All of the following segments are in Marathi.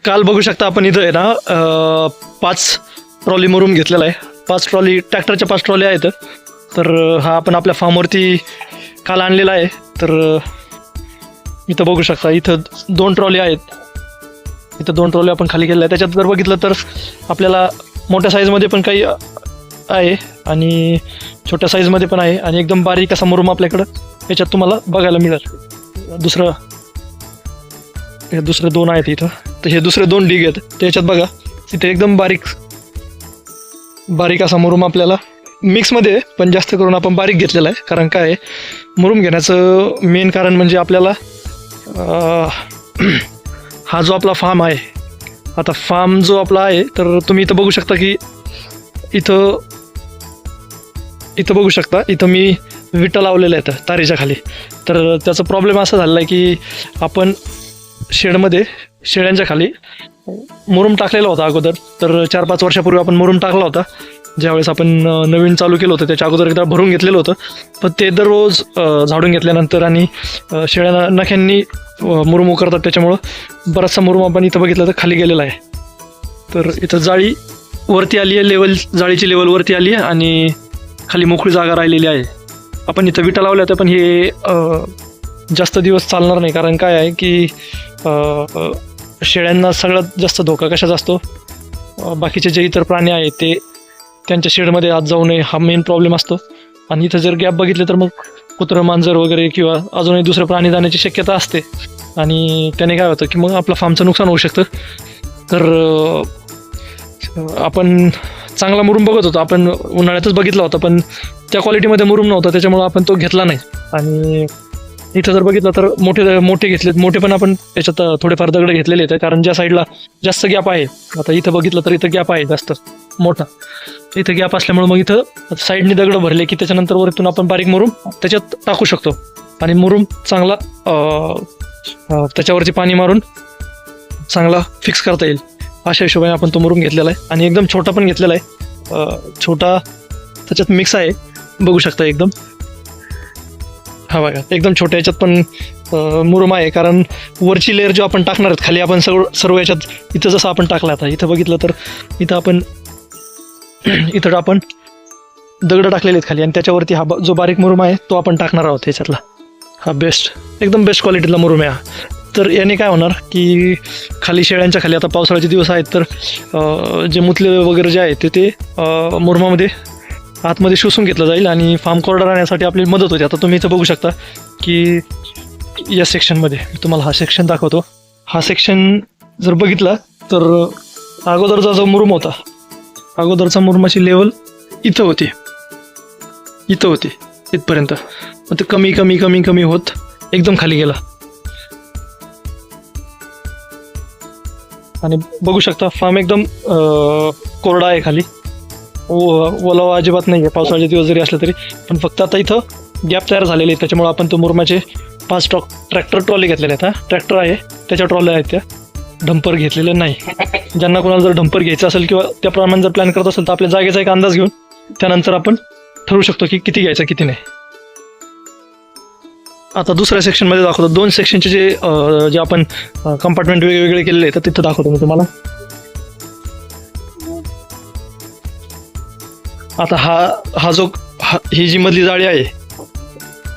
काल बघू शकता आपण इथं आहे ना 5 ट्रॉली मुरुम घेतलेला आहे. 5 ट्रॉली ट्रॅक्टरच्या 5 ट्रॉली आहेत. तर हा आपण आपल्या फार्मवरती काल आणलेला आहे. तर इथं बघू शकता इथं 2 ट्रॉली आहेत. इथं 2 ट्रॉली आपण खाली केलेल्या आहे. त्याच्यात जर बघितलं तर आपल्याला मोठ्या साईजमध्ये पण काही आहे आणि छोट्या साईजमध्ये पण आहे आणि एकदम बारीक असा मुरुम आपल्याकडं याच्यात तुम्हाला बघायला मिळेल. दुसरे 2 आहेत इथं. तर हे दुसरे 2 ढीग आहेत. त्याच्यात बघा इथे एकदम बारीक असा मुरुम आपल्याला मिक्समध्ये पण जास्त करून आपण बारीक घेतलेला आहे. कारण काय आहे, मुरुम घेण्याचं मेन कारण म्हणजे आपल्याला हा जो आपला फार्म आहे, आता फार्म जो आपला आहे तर तुम्ही इथं बघू शकता की इथं बघू शकता इथं मी विटा लावलेल्या आहेत तारीच्या खाली. तर त्याचा प्रॉब्लेम असा झालेला आहे की आपण शेळ्यांच्या खाली मुरुम टाकलेला होता अगोदर. तर 4-5 वर्षापूर्वी आपण मुरुम टाकला होता. ज्यावेळेस आपण नवीन चालू केलं होतं त्याच्या अगोदर एकदा भरून घेतलेलं होतं. पण ते दररोज झाडून घेतल्यानंतर आणि शेळ्यांना नख्यांनी मुरुम उकरतात, त्याच्यामुळं बराचसा मुरुम आपण इथं बघितलं तर खाली गेलेला आहे. तर इथं जाळी वरती आली आहे, जाळीची लेवल वरती आली आहे आणि खाली मोकळी जागा राहिलेली आहे. आपण इथं विटा लावल्या होत्या पण हे जास्त दिवस चालणार नाही. कारण काय आहे की शेळ्यांना सगळ्यात जास्त धोका कशाचा असतो, बाकीचे जे इतर प्राणी आहेत ते त्यांच्या शेडमध्ये आत जाऊ नये हा मेन प्रॉब्लेम असतो. आणि इथं जर गॅप बघितले तर मग कुत्रं, मांजर वगैरे किंवा अजूनही दुसरे प्राणी जाण्याची शक्यता असते आणि त्याने काय होतं की मग आपलं फार्मचं नुकसान होऊ शकतं. तर आपण चांगला मुरुम बघत होतो, आपण उन्हाळ्यातच बघितला होता पण त्या क्वालिटीमध्ये मुरुम नव्हता, त्याच्यामुळं आपण तो घेतला नाही. आणि इथं जर बघितलं तर मोठे घेतलेत, मोठे पण आपण त्याच्यात थोडेफार दगड घेतलेले आहेत. कारण ज्या साईडला जास्त गॅप आहे, आता इथं बघितलं तर इथं गॅप आहे जास्त मोठा, इथं गॅप असल्यामुळे मग इथं साईडने दगड भरले की त्याच्यानंतर वरतून आपण बारीक मुरुम त्याच्यात टाकू शकतो आणि मुरुम चांगला त्याच्यावरती पाणी मारून चांगला फिक्स करता येईल. अशा हिशोबाने आपण तो मुरुम घेतलेला आहे आणि एकदम छोटा पण घेतलेला आहे. छोटा त्याच्यात मिक्स आहे, बघू शकता एकदम. हा बघा एकदम छोट्या याच्यात पण मुरुम आहे. कारण वरची लेअर जो आपण टाकणार आहेत खाली आपण सर्व याच्यात इथं जसं आपण टाकला आता इथं बघितलं तर इथं आपण दगड टाकलेले आहेत खाली आणि त्याच्यावरती हा जो बारीक मुरुम आहे तो आपण टाकणार आहोत याच्यातला. हा एकदम बेस्ट क्वालिटीतला मुरुम आहे हा. तर याने काय होणार की खाली शेळ्यांच्या खाली आता पावसाळ्याचे दिवस आहेत तर जे मुतले वगैरे जे आहेत ते मुरुमामध्ये आतमध्ये शोषून घेतलं जाईल आणि फार्म कोरडा राहण्यासाठी आपली मदत होते. आता तुम्ही इथं बघू शकता की या सेक्शनमध्ये मी तुम्हाला हा सेक्शन दाखवतो. हा सेक्शन जर बघितला तर अगोदरचा जो मुरुम होता, अगोदरचा मुरुमाची लेवल इथं होती इथपर्यंत. मग ते कमी होत एकदम खाली गेला आणि बघू शकता फार्म एकदम कोरडा आहे खाली, ओलावा अजिबात नाही आहे पावसाळ्याचे दिवस जरी असले तरी. पण फक्त आता इथं गॅप तयार झालेले आहेत, त्याच्यामुळे आपण तो मुरुमाचे 5 ट्रॅक्टर ट्रॉली घेतलेले आहेत. ट्रॅक्टर आहे त्याच्या ट्रॉल्या आहेत, त्या डंपर घेतलेले नाही. ज्यांना कोणाला जर डंपर घ्यायचं असेल किंवा त्याप्रमाणे जर प्लॅन करत असेल तर आपल्या जागेचा एक अंदाज घेऊन त्यानंतर आपण ठरवू शकतो की किती घ्यायचं किती नाही. आता दुसऱ्या सेक्शनमध्ये दाखवतो. 2 सेक्शनचे जे आपण कंपार्टमेंट वेगवेगळे केलेले आहेत तर तिथं दाखवतो मी तुम्हाला. आता ही जी मधली जाळी आहे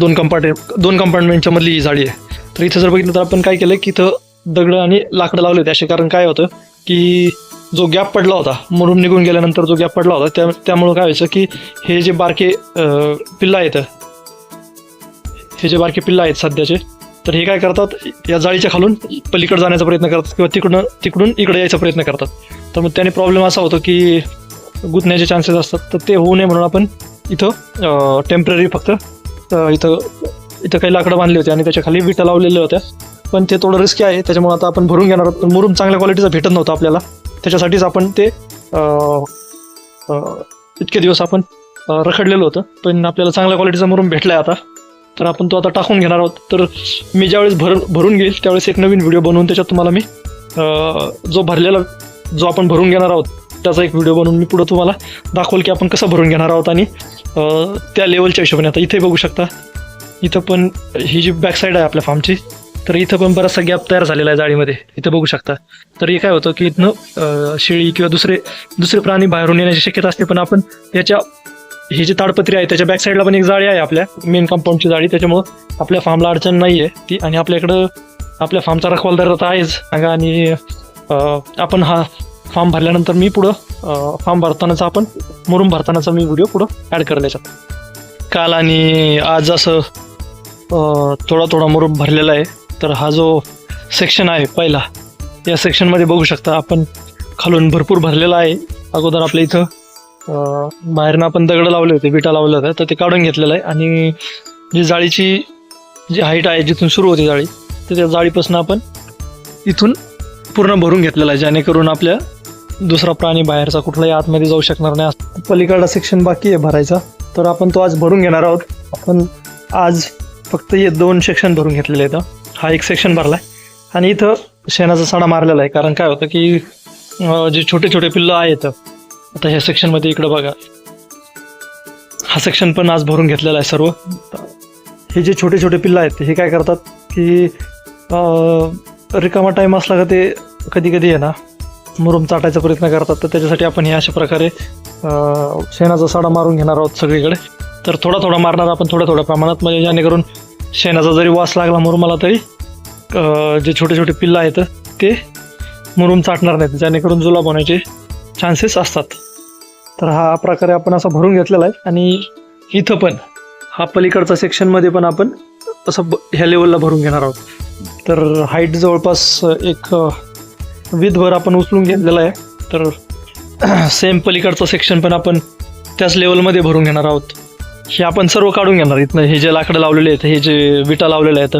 2 कंपार्टमेंटच्या मधली ही जाळी आहे. तर इथं जर बघितलं तर आपण काय केलं की इथं दगड आणि लाकडं लावले होते. असे कारण काय होतं की जो गॅप पडला होता, मुरुम निघून गेल्यानंतर जो गॅप पडला होता त्यामुळं काय व्हायचं की हे जे बारके पिल्लं आहेत सध्याचे, तर हे काय करतात या जाळीच्या खालून पलीकडे जाण्याचा प्रयत्न करतात किंवा तिकडून इकडे यायचा प्रयत्न करतात. तर मग त्याने प्रॉब्लेम असा होतो की गुतण्याचे चान्सेस असतात. तर ते होऊ नये म्हणून आपण इथं टेम्पररी फक्त इथं काही लाकडं बांधली होती आणि त्याच्या खाली विटा लावलेल्या होत्या. पण ते थोडं रिस्की आहे, त्याच्यामुळे आता आपण भरून घेणार आहोत. मुरुम चांगल्या क्वालिटीचा भेटत नव्हता आपल्याला, त्याच्यासाठीच आपण ते इतके दिवस आपण रखडलेलं होतं. पण आपल्याला चांगल्या क्वालिटीचा मुरुम भेटला आहे आता, तर आपण तो आता टाकून घेणार आहोत. तर मी ज्यावेळेस भरून घेईल त्यावेळेस एक नवीन व्हिडिओ बनवून त्याच्यात तुम्हाला मी जो आपण भरून घेणार आहोत त्याचा एक व्हिडिओ बनवून मी पुढं तुम्हाला दाखवल की आपण कसं भरून घेणार आहोत आणि त्या लेवलच्या हिशोबाने. आता इथे बघू शकता, इथं पण ही जी बॅक साईड आहे आपल्या फार्मची तर इथं पण बराचसा गॅप तयार झालेला आहे जाळीमध्ये, इथं बघू शकता. तर हे काय होतं की इथनं शेळी किंवा दुसरे प्राणी बाहेरून येण्याची शक्यता असते, पण आपण याच्या ही जी ताडपत्री आहे त्याच्या बॅक साईडला पण एक जाळी आहे आपल्या मेन कंपाऊंडची जाळी, त्याच्यामुळं आपल्या फार्मला अडचण नाही आहे ती. आणि आपल्याकडं आपल्या फार्मचा रखवालदार तर आहेच आणि आपण हा फॉर्म भरल्यानंतर मी पुढं फॉर्म भरतानाचा आपण मुरुम भरतानाचा मी व्हिडिओ पुढं ॲड करेल याच्यात. काल आणि आज असं थोडा मुरुम भरलेला आहे. तर हा जो सेक्शन आहे पहिला, या सेक्शनमध्ये बघू शकता आपण खालून भरपूर भरलेला आहे. अगोदर आपल्या इथं बाहेरनं आपण दगड लावले होते, विटा लावल्या होत्या, तर ते काढून घेतलेलं आहे. आणि जी जाळीची जी हाईट आहे जिथून सुरू होती जाळी, तर त्या जाळीपासून आपण इथून पूर्ण भरून घेतलेला आहे, जेणेकरून आपल्या दुसरा प्राणी बाहेरचा कुठलाही आतमध्ये जाऊ शकणार नाही. पलीकडला सेक्शन बाकी आहे भरायचा, तर आपण तो आज भरून घेणार आहोत. आपण आज फक्त हे 2 सेक्शन भरून घेतलेले आहेत. हा एक सेक्शन भरला आहे आणि इथं शेणाचा सडा मारलेला आहे. कारण काय होतं की जे छोटे पिल्लं आहेत आता ह्या सेक्शनमध्ये, इकडं बघा, हा सेक्शन पण आज भरून घेतलेला आहे सर्व. हे जे छोटे पिल्लं आहेत हे काय करतात की रिकामा टाईम असला का ते कधी आहे ना मुरुम चाटायचा प्रयत्न करतात. तर त्याच्यासाठी आपण हे अशा प्रकारे शेणाचा सडा मारून घेणार आहोत सगळीकडे. तर थोडा मारणार आपण, थोड्या प्रमाणात, म्हणजे जेणेकरून शेणाचा जरी वास लागला मुरुमाला तरी जे छोटे पिल्लं आहेत ते मुरुम चाटणार नाहीत, जेणेकरून जुलाब होण्याचे चान्सेस असतात. तर हा प्रकारे आपण असा भरून घेतलेला आहे. आणि इथं पण हा पलीकडचा सेक्शनमध्ये पण आपण असं ह्या लेवलला भरून घेणार आहोत. तर हाईट जवळपास एक विधभर आपण उचलून घेतलेला आहे. तर सेम पलीकडचं सेक्शन पण आपण त्याच लेवलमध्ये भरून घेणार आहोत. हे आपण सर्व काढून घेणार इथनं, हे जे लाकडं लावलेले आहेत, हे जे विटा लावलेले आहेत,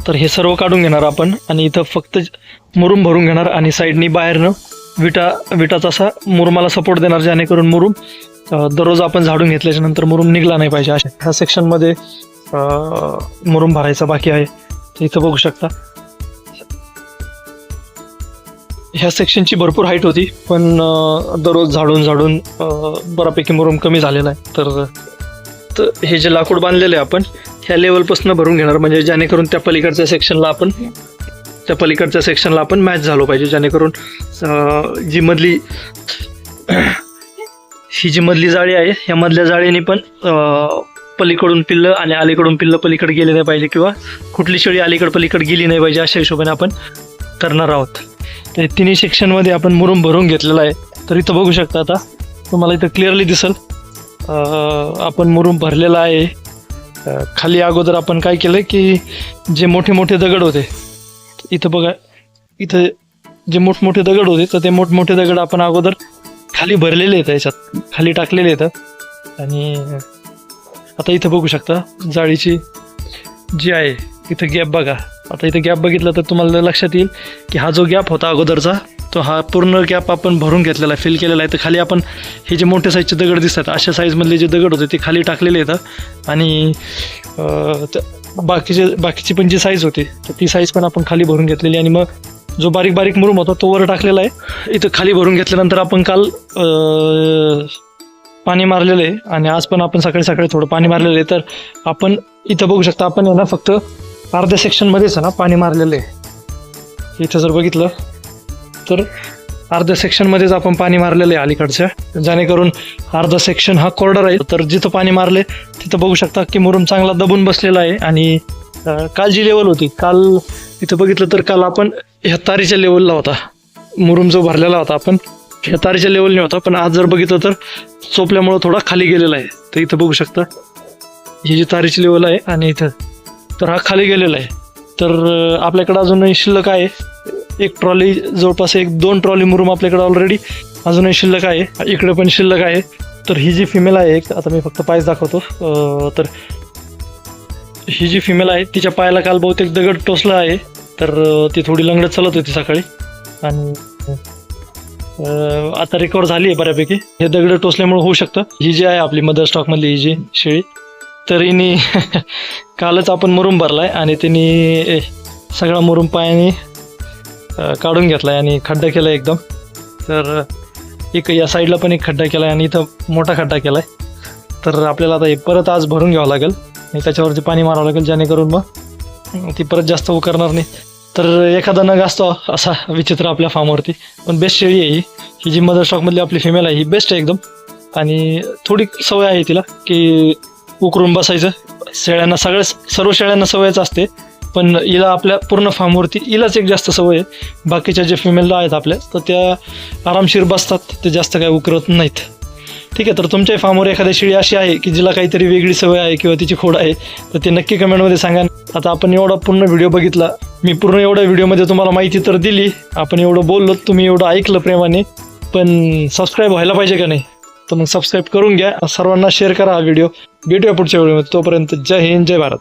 तर हे सर्व काढून घेणार आपण. आणि इथं फक्त मुरुम भरून घेणार आणि साईडनी बाहेरनं विटाचा असा मुरुमाला सपोर्ट देणार, जेणेकरून मुरुम दररोज आपण झाडून घेतल्याच्या नंतर मुरुम निघला नाही पाहिजे. अशा ह्या सेक्शनमध्ये मुरुम भरायचा बाकी आहे. इथं बघू शकता ह्या सेक्शनची भरपूर हाईट होती, पण दररोज झाडून बऱ्यापैकी मुरुम कमी झालेला आहे. तर हे जे लाकूड बांधलेलं आहे आपण ह्या लेवलपासून भरून घेणार, म्हणजे जेणेकरून त्या पलीकडच्या सेक्शनला आपण मॅच झालो पाहिजे, जेणेकरून ही जी मधली जाळी आहे ह्या मधल्या जाळीने पण पलीकडून पिल्लं आणि अलीकडून पिल्लं पलीकडे गेले नाही पाहिजे, किंवा कुठली शेळी अलीकडे पलीकडे गेली नाही पाहिजे, अशा हिशोबाने आपण करणार आहोत. तर तिन्ही सेक्शनमध्ये आपण मुरुम भरून घेतलेला आहे. तर इथं बघू शकता, आता तुम्हाला इथं क्लिअरली दिसेल आपण मुरुम भरलेला आहे. खाली अगोदर आपण काय केलं की जे मोठे दगड होते, इथं बघा, इथं जे मोठमोठे दगड होते तर ते मोठमोठे दगड आपण अगोदर खाली भरलेले आहेत, याच्यात खाली टाकलेले आहेत. आणि आता इथं बघू शकता जाळीची जी आहे इथं गॅप बघा. आता इथं गॅप बघितलं तर तुम्हाला लक्षात येईल की हा जो गॅप होता अगोदरचा, तो हा पूर्ण गॅप आपण भरून घेतलेला आहे, फिल केलेला आहे. तर खाली आपण हे जे मोठे साईजचे दगड दिसतात, अशा साईजमधले जे दगड होते ते खाली टाकलेले आहेत. आणि बाकीची पण जी साईज होती तर ती साईज पण आपण खाली भरून घेतलेली. आणि मग जो बारीक मुरुम होता तो वर टाकलेला आहे. इथं खाली भरून घेतल्यानंतर आपण काल पाणी मारलेलं आहे आणि आज पण आपण सकाळी थोडं पाणी मारलेलं आहे. तर आपण इथं बघू शकता, आपण यांना फक्त अर्ध्या सेक्शनमध्येच ना पाणी मारलेलं आहे. इथं जर बघितलं तर अर्ध्या सेक्शनमध्येच आपण पाणी मारलेलं आहे अलीकडच्या, जेणेकरून अर्धा सेक्शन हा कोरडा राहील. तर जिथं पाणी मारले तिथं बघू शकता की मुरुम चांगला दबून बसलेला आहे. आणि काल जी लेवल होती, काल इथं बघितलं तर काल आपण ह्या तारीच्या लेवलला होता मुरुम जो भरलेला होता, आपण ह्या तारीच्या लेवलने होता. पण आज जर बघितलं तर चोपल्यामुळं थोडा खाली गेलेला आहे. तर इथं बघू शकता ही जी तारीची लेवल आहे आणि इथं तर हा खाली गेलेला आहे. तर आपल्याकडं अजूनही शिल्लक आहे एक ट्रॉली, जवळपास 1-2 ट्रॉली मुरुम आपल्याकडे ऑलरेडी अजूनही शिल्लक आहे. इकडे पण शिल्लक आहे. तर ही जी फिमेल आहे, आता मी फक्त पायच दाखवतो. तर ही जी फिमेल आहे तिच्या पायाला काल बहुतेक दगड टोचला आहे. तर ती थोडी लंगडत चालत होती सकाळी आणि आता रिकवर झाली आहे बऱ्यापैकी. हे दगड टोचल्यामुळे होऊ शकतं. ही जी आहे आपली मदर स्टॉकमधली ही जी शेळी, तर हिने कालच आपण मुरुम भरला आहे आणि तिने सगळा मुरुम पायाने काढून घेतला आहे आणि खड्डा केला आहे एकदम. तर एक या साईडला पण एक खड्डा केला आहे आणि इथं मोठा खड्डा केला आहे. तर आपल्याला आता हे परत आज भरून घ्यावं लागेल आणि त्याच्यावरती पाणी मारावं लागेल, जेणेकरून मग ती परत जास्त करणार नाही. तर एखादा नग असतो असा विचित्र आपल्या फार्मवरती, पण बेस्ट शेळी आहे ही. ही जी मदर स्टॉकमधली आपली फिमेल आहे ही बेस्ट आहे एकदम. आणि थोडी सवय आहे तिला की उकरून बसायचं. सर्व शेळ्यांना सवयच असते, पण हिला आपल्या पूर्ण फार्मवरती हिलाच एक जास्त सवय आहे. बाकीच्या जे फिमेल आहेत आपल्या तर त्या आरामशीर बसतात, ते जास्त काय उकरत नाहीत. ठीक आहे, तर तुमच्याही फार्मवर एखादी शेळी अशी आहे की जिला काहीतरी वेगळी सवय आहे किंवा तिची खोड आहे, तर ते नक्की कमेंटमध्ये सांगा. आता आपण एवढा पूर्ण व्हिडिओ बघितला, मी पूर्ण एवढ्या व्हिडिओमध्ये तुम्हाला माहिती तर दिली, आपण एवढं बोललो, तुम्ही एवढं ऐकलं प्रेमाने, पण सबस्क्राईब व्हायला पाहिजे का नाही? तर मग सबस्क्राईब करून घ्या, सर्वांना शेअर करा हा व्हिडिओ. भेटूया पुढच्या व्हिडिओमध्ये. तोपर्यंत जय हिंद, जय भारत.